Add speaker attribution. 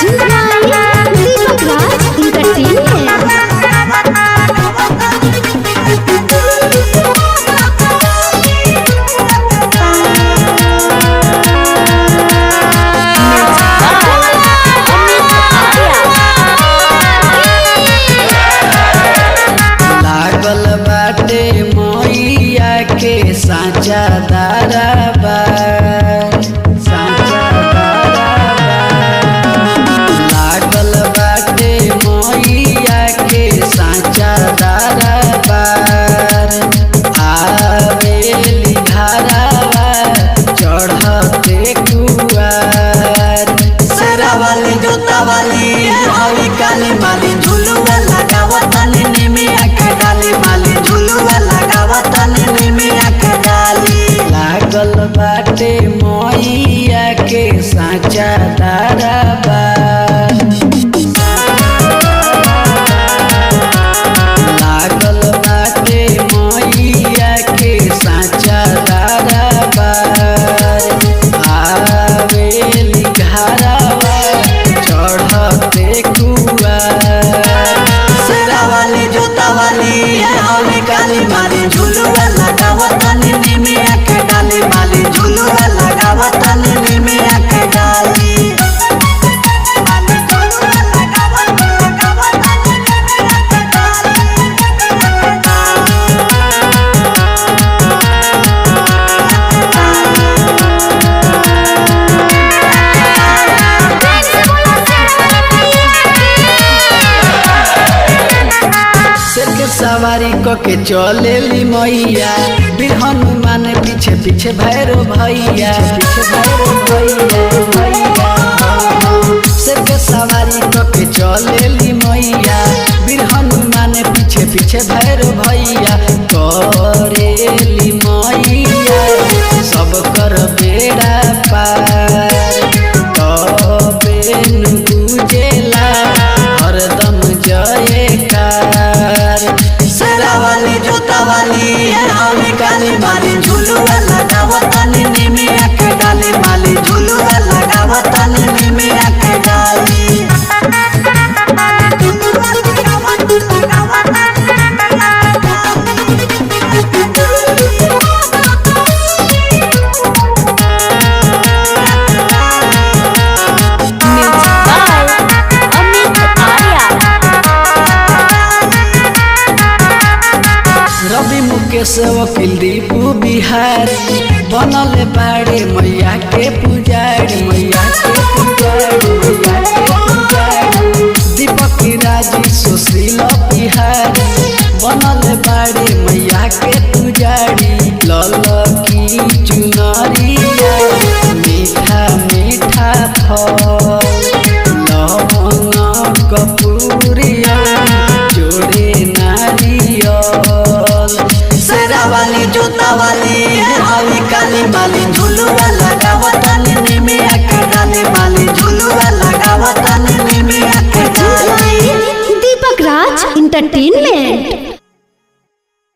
Speaker 1: दीपक राज entertainment.
Speaker 2: लागल बाटे मैया के साचा दरबार, साचा दरबार। लागल बाटे मैया के साचा दरबार। आवेली धारावा चढ़ते कुआर। शेरा वाली जोता वाली हई काली माली झुलुआ लगावतानी निमिया के डाली माली झुलुआ लगावतानी निमिया के डाली। लागल बाटे मैया के साचा दरबार। लागल बाटे मैया के साचा दरबार। आवेली घरवा चढ़ते कुआर। शेरा वाली जोता वाली हई काली माली झुलुआ लगावतानी निमिया के डाली माली झुलुआ लगावतानी निमिया के डाली। माली झुलुआ लगावतानी निमिया के शेर के सवारी क के चलेली मैया। वीर हनुमान पीछे पीछे भैरो भैया, पीछे भैरो भैया। शेर के सवारी क के चलेली मैया। वीर हनुमान पीछे पीछे भैरो भैया। करेली मैया सब कर बेड़ा पार। तबे गुजेला हरदम जयकार। शेरा वाली जोता वाली हई काली माली झुलुआ लगावतानी निमिया के डाली माली झुलुआ लगावतानी निमिया के डाली। रवि मुकेश वकील दीपू बिहारी बनल बाड़े मैया के पुजारी, मैया के पुजारी, मैया के पुजारी। दीपक राजी सुशील बिहारी बनल बाड़े मैया के पुजारी। ललकी चुनरिया मीठा मीठा फल लवंग कपूरिया जोड़े नारियल। शेरा वाली जोता वाली हई काली माली झुलुआ लगावतानी निमिया के डाली माली झुलुआ लगावतानी निमिया के डाली।
Speaker 1: दीपक राज इंटरटेनमेंट।